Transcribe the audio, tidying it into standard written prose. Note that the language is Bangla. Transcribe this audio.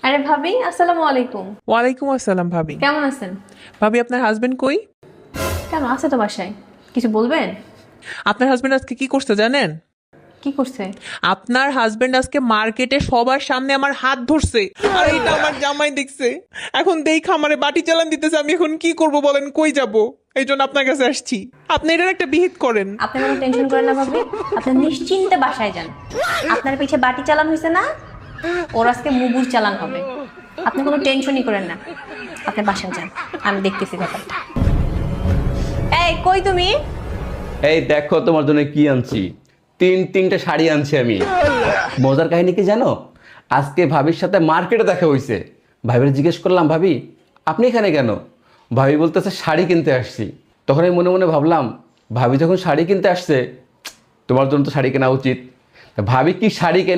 আরে ভাবি, আসসালামু আলাইকুম। ওয়ালাইকুম আসসালাম ভাবি। কেমন আছেন? ভাবি আপনার হাজবেন্ড কই? কেন আছে তো বাসায়? কিছু বলবেন? আপনার হাজবেন্ড আজকে কি করতে জানেন? কি করছে? আপনার হাজবেন্ড আজকে মার্কেটে সবার সামনে আমার হাত ধরছে, আর এইটা আমার জামাই দেখছে। এখন দেখা আমারে বাটি চালান দিতেছে, আমি এখন কি করব বলেন, কই যাব? এই জন্য আপনার কাছে আসছি, আপনি এটার একটা বিহিত করেন। আপনি কোনো টেনশন করেন না ভাবি, আপনি নিশ্চিন্তে বাসায় যান। আপনার পিছে বাটি চালান হয়েছে না, ওর আজকে মুগুর চালান হবে। আপনি কোনো টেনশনই করেন না, আপনি বাসায় যান, আমি দেখতেছি ব্যাপারটা। এই কই তুমি? এই দেখো তোমার জন্য কি আনছি। তিনটা শাড়ি আনছি আমি। মজার কাহিনী কি জানো? আজকে ভাবির সাথে মার্কেটে দেখা হয়েছে। ভাবির জিজ্ঞেস করলাম, ভাবি আপনি এখানে কেন? ভাবি বলতেছে শাড়ি কিনতে আসছি। তখন আমি মনে মনে ভাবলাম, ভাবি যখন শাড়ি কিনতে আসছে, তোমার জন্য তো শাড়ি কেনা উচিত। তা ভাবি কি শাড়ি